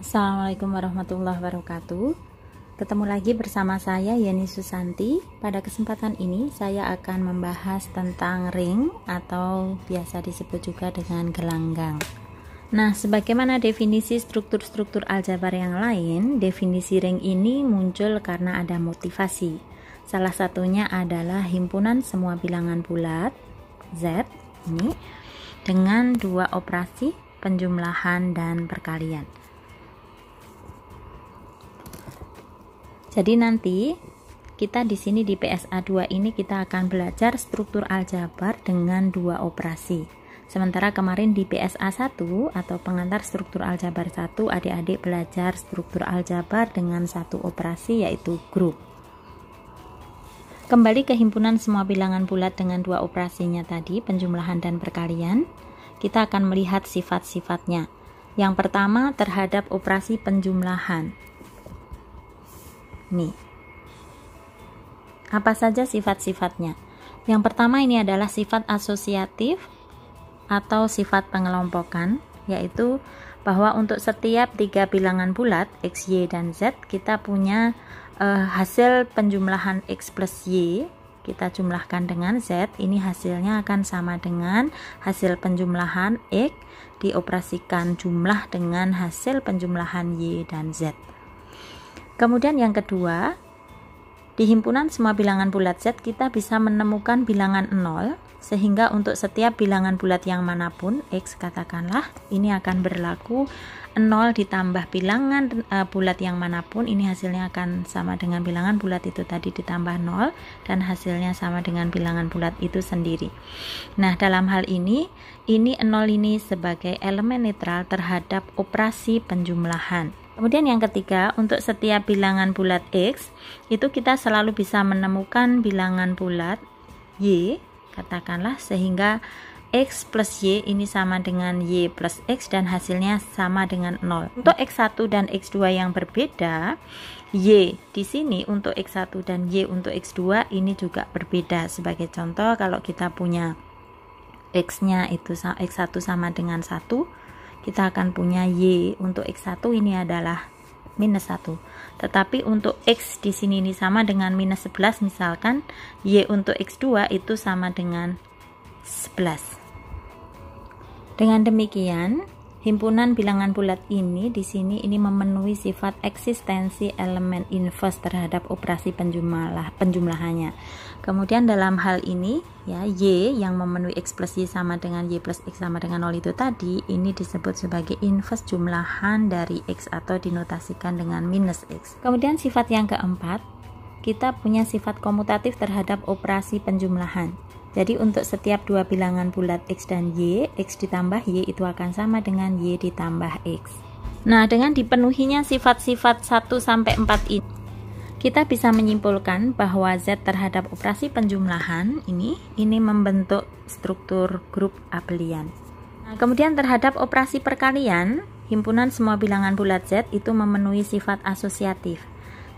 Assalamualaikum warahmatullahi wabarakatuh. Ketemu lagi bersama saya Yeni Susanti. Pada kesempatan ini saya akan membahas tentang ring atau biasa disebut juga dengan gelanggang. Nah, sebagaimana definisi struktur-struktur aljabar yang lain, definisi ring ini muncul karena ada motivasi. Salah satunya adalah himpunan semua bilangan bulat Z ini dengan dua operasi penjumlahan dan perkalian. Jadi nanti kita di sini di PSA 2 ini kita akan belajar struktur aljabar dengan dua operasi. Sementara kemarin di PSA 1 atau pengantar struktur aljabar 1 adik-adik belajar struktur aljabar dengan satu operasi yaitu grup. Kembali ke himpunan semua bilangan bulat dengan dua operasinya tadi, penjumlahan dan perkalian. Kita akan melihat sifat-sifatnya. Yang pertama terhadap operasi penjumlahan. Nih, apa saja sifat-sifatnya? Yang pertama ini adalah sifat asosiatif atau sifat pengelompokan, yaitu bahwa untuk setiap tiga bilangan bulat X, Y, dan Z kita punya hasil penjumlahan X plus Y kita jumlahkan dengan Z, ini hasilnya akan sama dengan hasil penjumlahan X dioperasikan jumlah dengan hasil penjumlahan Y dan Z. Kemudian yang kedua, di himpunan semua bilangan bulat Z kita bisa menemukan bilangan 0, sehingga untuk setiap bilangan bulat yang manapun X katakanlah, ini akan berlaku 0 ditambah bilangan bulat yang manapun, ini hasilnya akan sama dengan bilangan bulat itu tadi ditambah 0, dan hasilnya sama dengan bilangan bulat itu sendiri. Nah, dalam hal ini 0 ini sebagai elemen netral terhadap operasi penjumlahan. Kemudian yang ketiga, untuk setiap bilangan bulat X itu kita selalu bisa menemukan bilangan bulat Y katakanlah, sehingga X plus Y ini sama dengan Y plus X dan hasilnya sama dengan 0. Untuk X1 dan X2 yang berbeda, Y di sini untuk X1 dan Y untuk X2 ini juga berbeda. Sebagai contoh, kalau kita punya X-nya itu X1 sama dengan 1, kita akan punya Y untuk X1 ini adalah minus 1. Tetapi untuk X di sini ini sama dengan minus 11, misalkan Y untuk X2 itu sama dengan 11. Dengan demikian, himpunan bilangan bulat ini di sini ini memenuhi sifat eksistensi elemen inverse terhadap operasi penjumlahannya. Kemudian dalam hal ini ya, Y yang memenuhi X plus Y sama dengan Y plus X sama dengan 0 itu tadi, ini disebut sebagai inverse jumlahan dari X atau dinotasikan dengan minus X. Kemudian sifat yang keempat, kita punya sifat komutatif terhadap operasi penjumlahan. Jadi untuk setiap dua bilangan bulat X dan Y, X ditambah Y itu akan sama dengan Y ditambah X. Nah, dengan dipenuhinya sifat-sifat 1 sampai 4 ini, kita bisa menyimpulkan bahwa Z terhadap operasi penjumlahan ini membentuk struktur grup abelian. Nah, kemudian terhadap operasi perkalian, himpunan semua bilangan bulat Z itu memenuhi sifat asosiatif.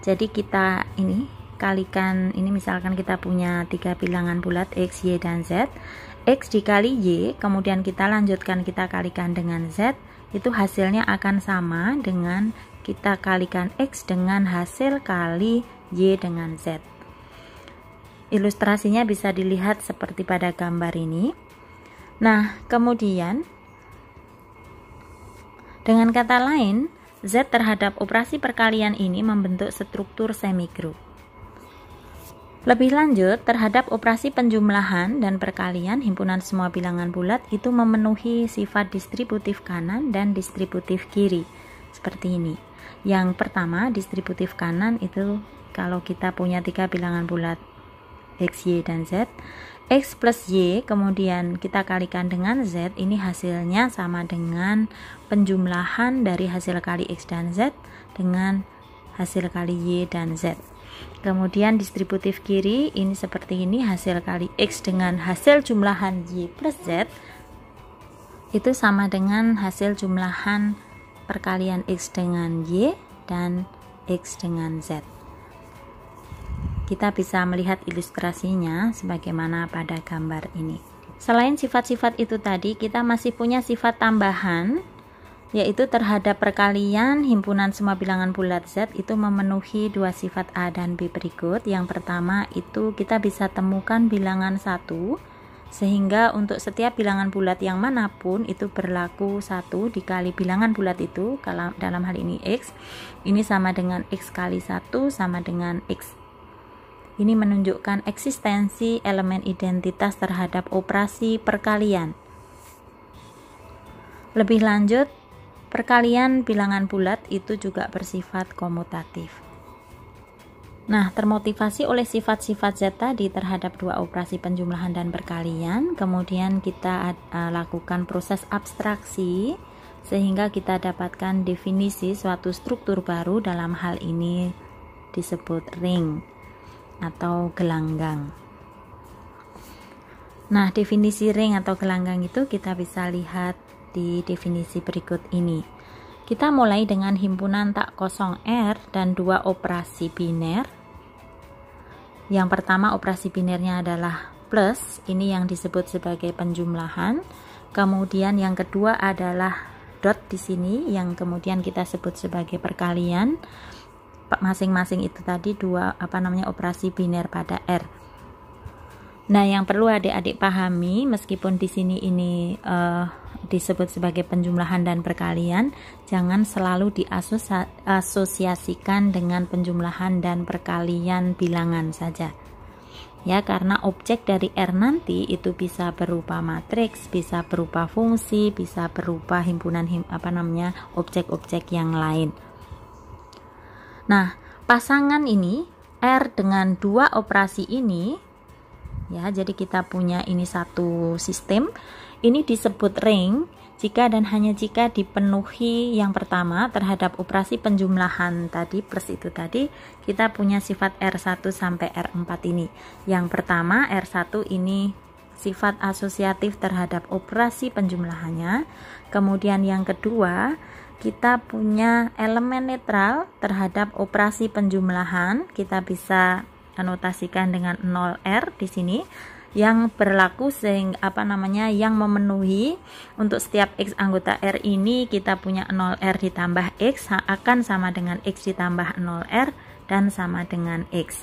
Jadi kita ini kalikan, ini misalkan kita punya tiga bilangan bulat X, Y, dan Z. X dikali Y, kemudian kita lanjutkan kita kalikan dengan Z, itu hasilnya akan sama dengan kita kalikan X dengan hasil kali Y dengan Z. Ilustrasinya bisa dilihat seperti pada gambar ini. Nah, kemudian dengan kata lain, Z terhadap operasi perkalian ini membentuk struktur semigrup. Lebih lanjut, terhadap operasi penjumlahan dan perkalian, himpunan semua bilangan bulat itu memenuhi sifat distributif kanan dan distributif kiri. Seperti ini. Yang pertama, distributif kanan itu kalau kita punya tiga bilangan bulat X, Y, dan Z. X plus Y, kemudian kita kalikan dengan Z, ini hasilnya sama dengan penjumlahan dari hasil kali X dan Z dengan hasil kali Y dan Z. Kemudian distributif kiri ini seperti ini, hasil kali X dengan hasil jumlahan Y plus Z itu sama dengan hasil jumlahan perkalian X dengan Y dan X dengan Z. Kita bisa melihat ilustrasinya sebagaimana pada gambar ini. Selain sifat-sifat itu tadi, kita masih punya sifat tambahan yaitu terhadap perkalian himpunan semua bilangan bulat Z itu memenuhi dua sifat A dan B berikut. Yang pertama itu kita bisa temukan bilangan 1, sehingga untuk setiap bilangan bulat yang manapun itu berlaku 1 dikali bilangan bulat itu, kalau dalam hal ini X, ini sama dengan X kali 1 sama dengan X. Ini menunjukkan eksistensi elemen identitas terhadap operasi perkalian. Lebih lanjut, perkalian bilangan bulat itu juga bersifat komutatif. Nah, termotivasi oleh sifat-sifat Z tadi terhadap dua operasi penjumlahan dan perkalian, kemudian kita lakukan proses abstraksi sehingga kita dapatkan definisi suatu struktur baru, dalam hal ini disebut ring atau gelanggang. Nah, definisi ring atau gelanggang itu kita bisa lihat di definisi berikut ini. Kita mulai dengan himpunan tak kosong R dan dua operasi biner. Yang pertama operasi binernya adalah plus, ini yang disebut sebagai penjumlahan. Kemudian yang kedua adalah dot di sini yang kemudian kita sebut sebagai perkalian. Masing-masing itu tadi dua operasi biner pada R. Nah, yang perlu adik-adik pahami, meskipun di sini ini disebut sebagai penjumlahan dan perkalian, jangan selalu diasosiasikan dengan penjumlahan dan perkalian bilangan saja. Ya, karena objek dari R nanti itu bisa berupa matriks, bisa berupa fungsi, bisa berupa himpunan objek-objek yang lain. Nah, pasangan ini R dengan dua operasi ini, ya, jadi kita punya ini satu sistem. Ini disebut ring jika dan hanya jika dipenuhi yang pertama terhadap operasi penjumlahan tadi plus itu tadi, kita punya sifat R1 sampai R4 ini. Yang pertama R1 ini sifat asosiatif terhadap operasi penjumlahannya. Kemudian yang kedua, kita punya elemen netral terhadap operasi penjumlahan. Kita bisa anotasikan dengan 0R di sini, yang berlaku yang memenuhi untuk setiap X anggota R ini kita punya 0R ditambah X akan sama dengan X ditambah 0R dan sama dengan X.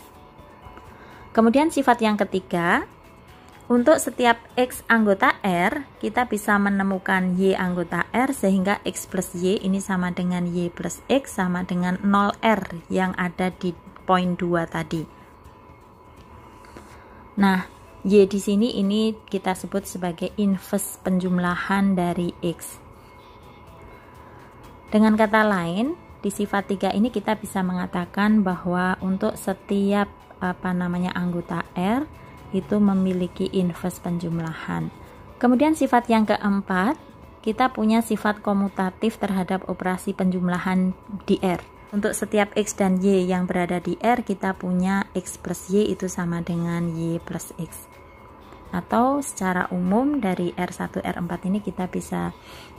Kemudian sifat yang ketiga, untuk setiap X anggota R kita bisa menemukan Y anggota R sehingga X plus Y ini sama dengan Y plus X sama dengan 0R yang ada di poin 2 tadi. Nah, Y di sini ini kita sebut sebagai inverse penjumlahan dari X. Dengan kata lain, di sifat 3 ini kita bisa mengatakan bahwa untuk setiap anggota R itu memiliki inverse penjumlahan. Kemudian sifat yang keempat, kita punya sifat komutatif terhadap operasi penjumlahan di R. Untuk setiap X dan Y yang berada di R, kita punya X plus Y itu sama dengan Y plus X. Atau secara umum dari R1, R4 ini kita bisa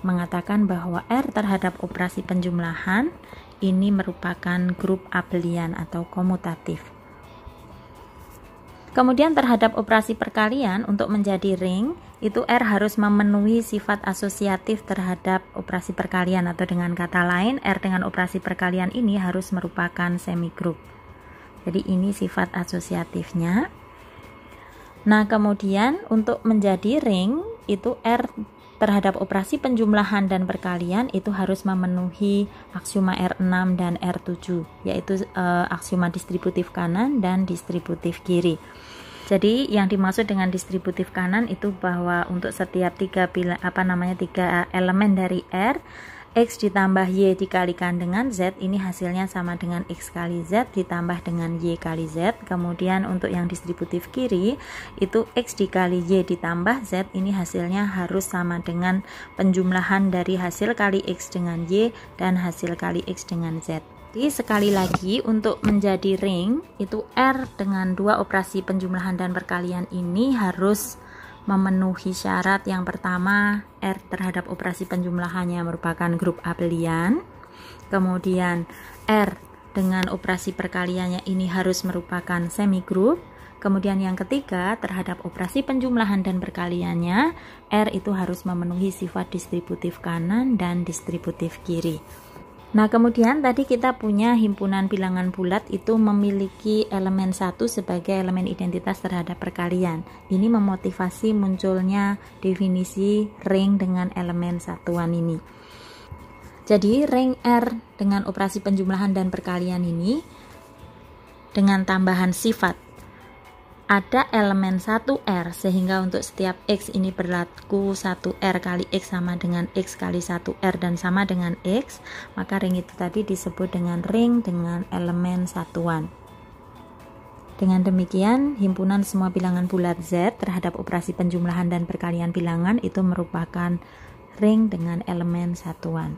mengatakan bahwa R terhadap operasi penjumlahan ini merupakan grup abelian atau komutatif. Kemudian terhadap operasi perkalian, untuk menjadi ring, itu R harus memenuhi sifat asosiatif terhadap operasi perkalian, atau dengan kata lain, R dengan operasi perkalian ini harus merupakan semigroup. Jadi ini sifat asosiatifnya. Nah, kemudian untuk menjadi ring, itu R terhadap operasi penjumlahan dan perkalian itu harus memenuhi aksioma R6 dan R7, yaitu aksioma distributif kanan dan distributif kiri. Jadi yang dimaksud dengan distributif kanan itu bahwa untuk setiap tiga elemen dari R, X ditambah Y dikalikan dengan Z, ini hasilnya sama dengan X kali Z ditambah dengan Y kali Z. Kemudian untuk yang distributif kiri itu X dikali Y ditambah Z, ini hasilnya harus sama dengan penjumlahan dari hasil kali X dengan Y dan hasil kali X dengan Z. Jadi sekali lagi, untuk menjadi ring itu R dengan dua operasi penjumlahan dan perkalian ini harus memenuhi syarat. Yang pertama, R terhadap operasi penjumlahannya merupakan grup abelian. Kemudian R dengan operasi perkaliannya ini harus merupakan semigroup. Kemudian yang ketiga, terhadap operasi penjumlahan dan perkaliannya, R itu harus memenuhi sifat distributif kanan dan distributif kiri. Nah, kemudian tadi kita punya himpunan bilangan bulat itu memiliki elemen 1 sebagai elemen identitas terhadap perkalian. Ini memotivasi munculnya definisi ring dengan elemen satuan ini. Jadi, ring R dengan operasi penjumlahan dan perkalian ini dengan tambahan sifat ada elemen 1R, sehingga untuk setiap X ini berlaku 1R kali X sama dengan X kali 1R dan sama dengan X, maka ring itu tadi disebut dengan ring dengan elemen satuan. Dengan demikian, himpunan semua bilangan bulat Z terhadap operasi penjumlahan dan perkalian bilangan itu merupakan ring dengan elemen satuan.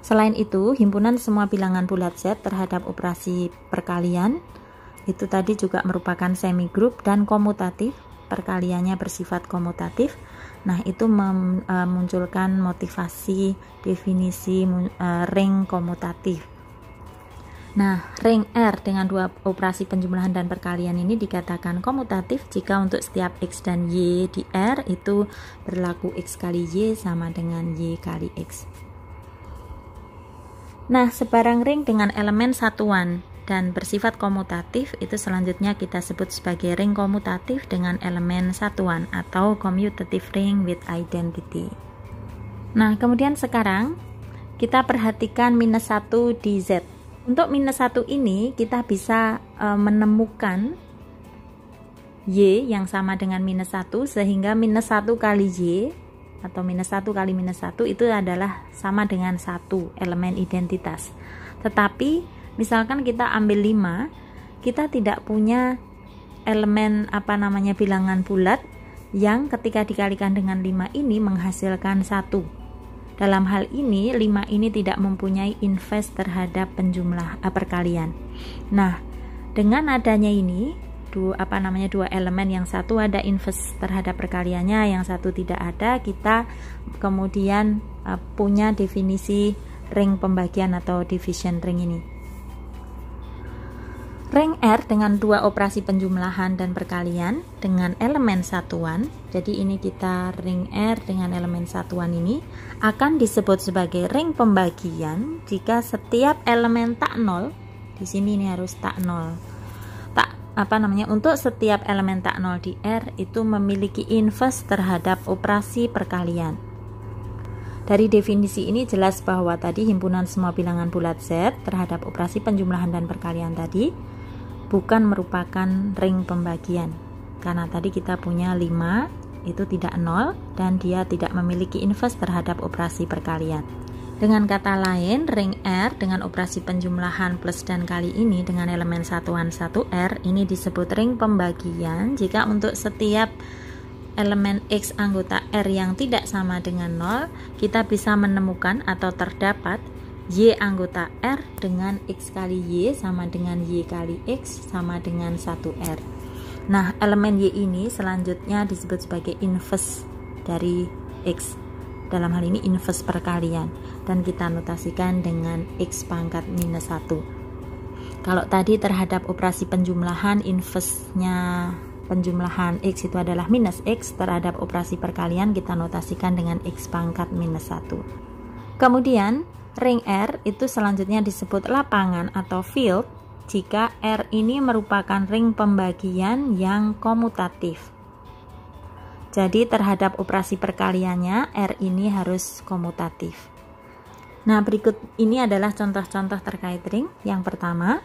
Selain itu, himpunan semua bilangan bulat Z terhadap operasi perkalian itu tadi juga merupakan semigroup dan komutatif, perkaliannya bersifat komutatif. Nah, itu memunculkan motivasi definisi ring komutatif. Nah, ring R dengan dua operasi penjumlahan dan perkalian ini dikatakan komutatif jika untuk setiap X dan Y di R itu berlaku X kali Y sama dengan Y kali X. Nah, sebarang ring dengan elemen satuan dan bersifat komutatif itu selanjutnya kita sebut sebagai ring komutatif dengan elemen satuan atau commutative ring with identity. Nah, kemudian sekarang kita perhatikan minus 1 di Z. Untuk minus 1 ini kita bisa menemukan Y yang sama dengan minus 1, sehingga minus 1 kali Y atau minus 1 kali minus 1 itu adalah sama dengan 1 elemen identitas. Tetapi misalkan kita ambil 5, kita tidak punya elemen bilangan bulat yang ketika dikalikan dengan 5 ini menghasilkan 1. Dalam hal ini 5 ini tidak mempunyai inverse terhadap perkalian. Nah, dengan adanya ini dua elemen, yang satu ada inverse terhadap perkaliannya, yang satu tidak ada, kita kemudian punya definisi ring pembagian atau division ring ini. Ring R dengan dua operasi penjumlahan dan perkalian dengan elemen satuan. Jadi ini kita ring R dengan elemen satuan ini akan disebut sebagai ring pembagian jika setiap elemen tak nol. Di sini ini harus tak nol. Untuk setiap elemen tak nol di R itu memiliki inverse terhadap operasi perkalian. Dari definisi ini jelas bahwa tadi himpunan semua bilangan bulat Z terhadap operasi penjumlahan dan perkalian tadi bukan merupakan ring pembagian, karena tadi kita punya 5 itu tidak nol dan dia tidak memiliki inverse terhadap operasi perkalian. Dengan kata lain, ring R dengan operasi penjumlahan plus dan kali ini dengan elemen satuan 1R ini disebut ring pembagian jika untuk setiap elemen X anggota R yang tidak sama dengan 0 kita bisa menemukan atau terdapat Y anggota R dengan X kali Y sama dengan Y kali X sama dengan 1R. Nah, elemen Y ini selanjutnya disebut sebagai inverse dari X. Dalam hal ini inverse perkalian. Dan kita notasikan dengan X pangkat minus 1. Kalau tadi terhadap operasi penjumlahan, inverse-nya penjumlahan X itu adalah minus X, terhadap operasi perkalian kita notasikan dengan X pangkat minus 1. Kemudian ring R itu selanjutnya disebut lapangan atau field jika R ini merupakan ring pembagian yang komutatif. Jadi terhadap operasi perkaliannya R ini harus komutatif. Nah, berikut ini adalah contoh-contoh terkait ring. Yang pertama,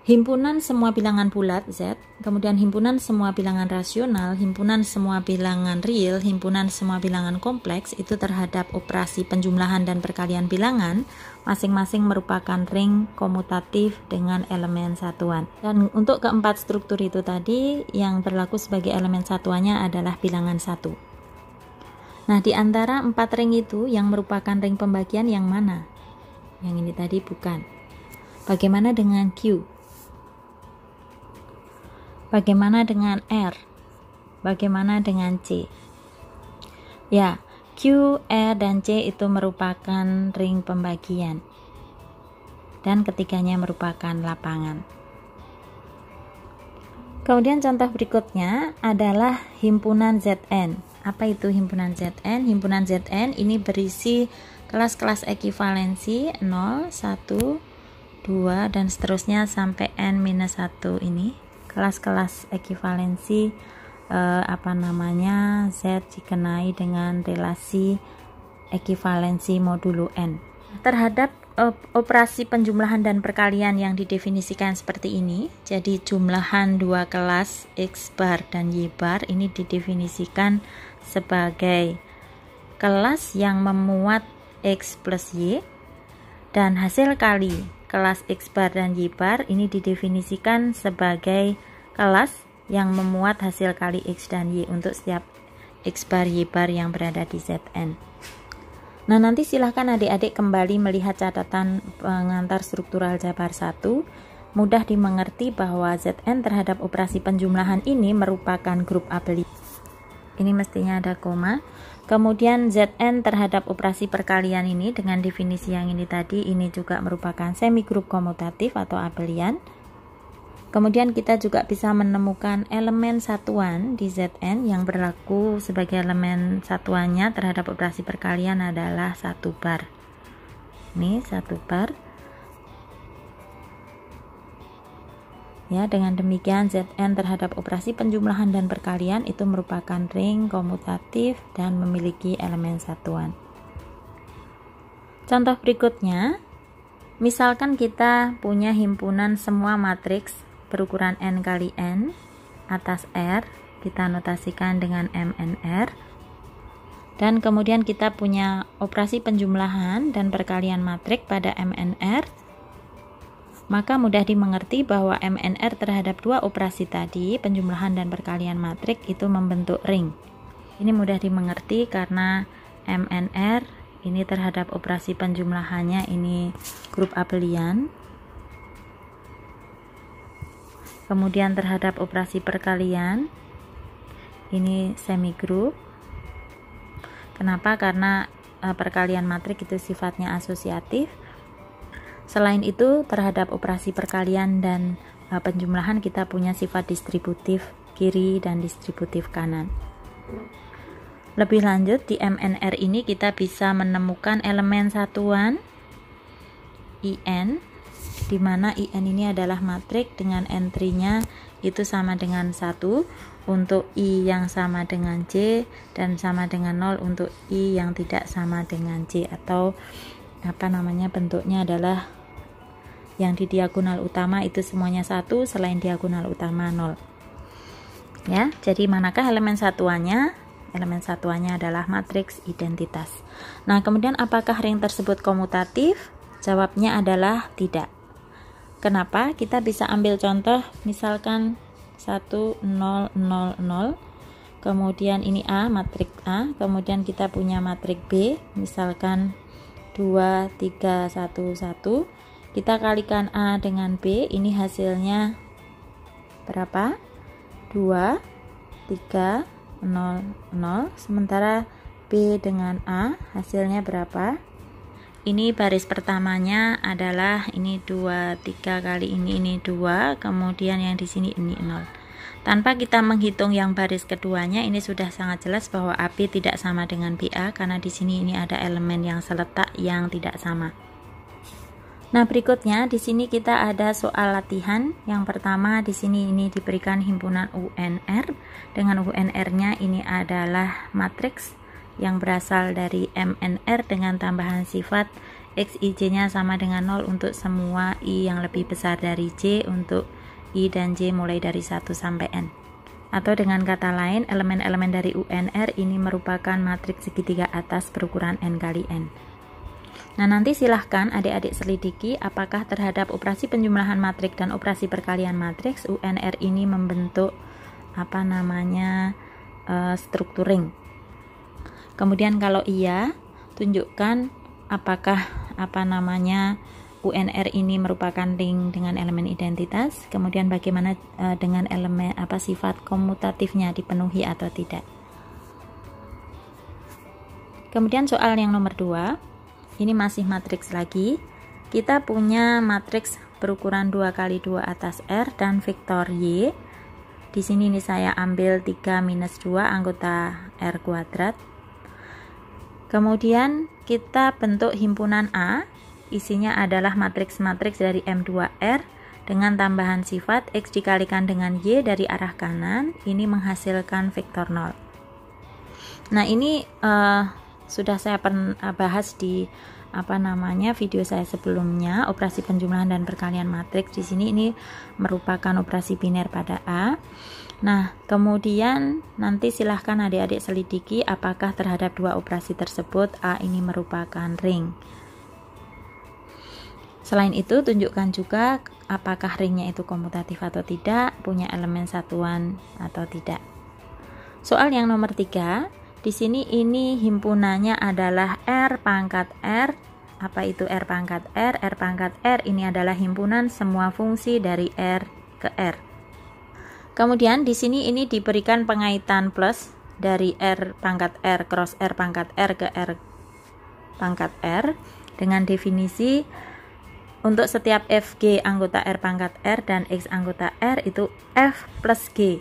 himpunan semua bilangan bulat Z, kemudian himpunan semua bilangan rasional, himpunan semua bilangan real, himpunan semua bilangan kompleks itu terhadap operasi penjumlahan dan perkalian bilangan masing-masing merupakan ring komutatif dengan elemen satuan. Dan untuk keempat struktur itu tadi yang berlaku sebagai elemen satuannya adalah bilangan 1. Nah, di antara 4 ring itu yang merupakan ring pembagian yang mana? Yang ini tadi bukan. Bagaimana dengan Q? Bagaimana dengan R? Bagaimana dengan C? Ya, Q, R, dan C itu merupakan ring pembagian. Dan ketiganya merupakan lapangan. Kemudian contoh berikutnya adalah himpunan Zn. Apa itu himpunan Zn? Himpunan Zn ini berisi kelas-kelas ekivalensi 0, 1, 2 dan seterusnya sampai n-1 ini. Kelas-kelas ekivalensi Z dikenai dengan relasi ekivalensi modulo n. Terhadap operasi penjumlahan dan perkalian yang didefinisikan seperti ini, jadi jumlahan dua kelas X bar dan Y bar ini didefinisikan sebagai kelas yang memuat X plus Y, dan hasil kali kelas X bar dan Y bar ini didefinisikan sebagai kelas yang memuat hasil kali X dan Y untuk setiap X bar Y bar yang berada di Zn. Nah, nanti silahkan adik-adik kembali melihat catatan pengantar struktural Jabar 1. Mudah dimengerti bahwa Zn terhadap operasi penjumlahan ini merupakan grup abelian. Ini mestinya ada koma. Kemudian Zn terhadap operasi perkalian ini dengan definisi yang ini tadi, ini juga merupakan semi grup komutatif atau abelian. Kemudian kita juga bisa menemukan elemen satuan di Zn yang berlaku sebagai elemen satuannya terhadap operasi perkalian adalah 1 bar. Ini 1 bar. Ya, dengan demikian Zn terhadap operasi penjumlahan dan perkalian itu merupakan ring komutatif dan memiliki elemen satuan. Contoh berikutnya, misalkan kita punya himpunan semua matriks berukuran n kali n atas R, kita notasikan dengan MNR, dan kemudian kita punya operasi penjumlahan dan perkalian matrik pada MNR, maka mudah dimengerti bahwa MNR terhadap dua operasi tadi, penjumlahan dan perkalian matrik, itu membentuk ring. Ini mudah dimengerti karena MNR ini terhadap operasi penjumlahannya ini grup abelian. Kemudian terhadap operasi perkalian ini semi grup. Kenapa? Karena perkalian matrik itu sifatnya asosiatif. Selain itu terhadap operasi perkalian dan penjumlahan kita punya sifat distributif kiri dan distributif kanan. Lebih lanjut di MNR ini kita bisa menemukan elemen satuan IN, di mana IN ini adalah matrik dengan entry-nya itu sama dengan 1 untuk I yang sama dengan J dan sama dengan 0 untuk I yang tidak sama dengan J, atau bentuknya adalah yang di diagonal utama itu semuanya 1 selain diagonal utama 0. Ya, jadi manakah elemen satuannya? Elemen satuannya adalah matriks identitas. Nah, kemudian apakah ring tersebut komutatif? Jawabnya adalah tidak. Kenapa? Kita bisa ambil contoh, misalkan 1 0 0 0, kemudian ini A, matrik A, kemudian kita punya matrik B, misalkan 2 3 1 1. Kita kalikan A dengan B, ini hasilnya berapa? 2 3 0 0. Sementara B dengan A hasilnya berapa? Ini baris pertamanya adalah ini 2 3 kali ini 2, kemudian yang di sini ini 0. Tanpa kita menghitung yang baris keduanya, ini sudah sangat jelas bahwa AB tidak sama dengan BA karena di sini ini ada elemen yang seletak yang tidak sama. Nah, berikutnya di sini kita ada soal latihan. Yang pertama di sini ini diberikan himpunan UNR. Dengan UNR-nya ini adalah matriks yang berasal dari MNR dengan tambahan sifat XIJ-nya sama dengan 0 untuk semua I yang lebih besar dari J untuk I dan J mulai dari 1 sampai N. Atau dengan kata lain, elemen-elemen dari UNR ini merupakan matriks segitiga atas berukuran N kali N. Nah, nanti silahkan adik-adik selidiki apakah terhadap operasi penjumlahan matrik dan operasi perkalian matriks UNR ini membentuk struktur ring. Kemudian kalau iya, tunjukkan apakah UNR ini merupakan ring dengan elemen identitas. Kemudian bagaimana dengan elemen sifat komutatifnya dipenuhi atau tidak. Kemudian soal yang nomor 2, ini masih matriks lagi. Kita punya matriks berukuran 2 kali 2 atas R dan vektor Y. Di sini ini saya ambil 3 minus 2 anggota R kuadrat. Kemudian kita bentuk himpunan A, isinya adalah matriks-matriks dari M2R dengan tambahan sifat X dikalikan dengan Y dari arah kanan, ini menghasilkan vektor 0. Nah, ini sudah saya bahas di video saya sebelumnya, operasi penjumlahan dan perkalian matriks. Di sini ini merupakan operasi biner pada A. Nah, kemudian nanti silahkan adik-adik selidiki apakah terhadap dua operasi tersebut A ini merupakan ring. Selain itu, tunjukkan juga apakah ringnya itu komutatif atau tidak, punya elemen satuan atau tidak. Soal yang nomor 3. Di sini ini himpunannya adalah R pangkat R. Apa itu R pangkat R? R pangkat R ini adalah himpunan semua fungsi dari R ke R. Kemudian di sini ini diberikan pengaitan plus dari R pangkat R cross R pangkat R ke R pangkat R dengan definisi untuk setiap Fg anggota R pangkat R dan X anggota R itu F plus G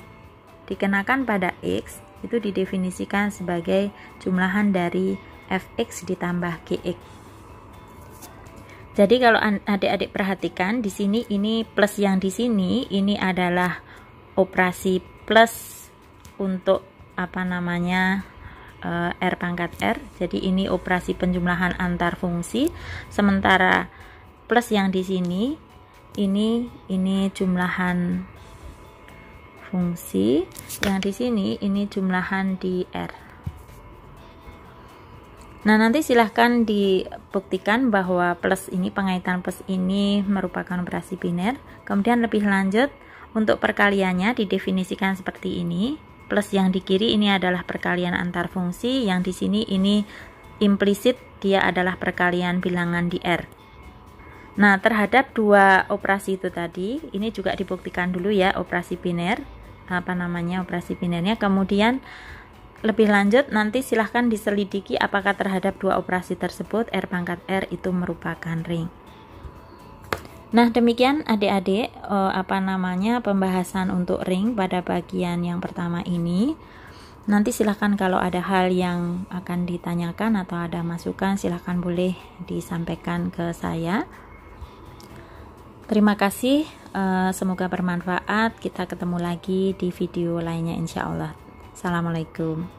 dikenakan pada X itu didefinisikan sebagai jumlahan dari Fx ditambah Gx. Jadi kalau adik-adik perhatikan di sini ini plus yang di sini ini adalah operasi plus untuk R pangkat R. Jadi ini operasi penjumlahan antar fungsi, sementara plus yang di sini ini jumlahan fungsi, yang di sini ini jumlahan di R. Nah, nanti silahkan dibuktikan bahwa plus ini, pengaitan plus ini merupakan operasi biner. Kemudian lebih lanjut untuk perkaliannya didefinisikan seperti ini. Plus yang di kiri ini adalah perkalian antar fungsi, yang di sini ini implisit dia adalah perkalian bilangan di R. Nah, terhadap dua operasi itu tadi, ini juga dibuktikan dulu ya operasi biner, operasi binernya. Kemudian lebih lanjut nanti silahkan diselidiki apakah terhadap dua operasi tersebut R pangkat R itu merupakan ring. Nah, demikian adik-adik pembahasan untuk ring pada bagian yang pertama ini. Nanti silahkan kalau ada hal yang akan ditanyakan atau ada masukan, silahkan boleh disampaikan ke saya. Terima kasih, semoga bermanfaat. Kita ketemu lagi di video lainnya insya Allah. Assalamualaikum.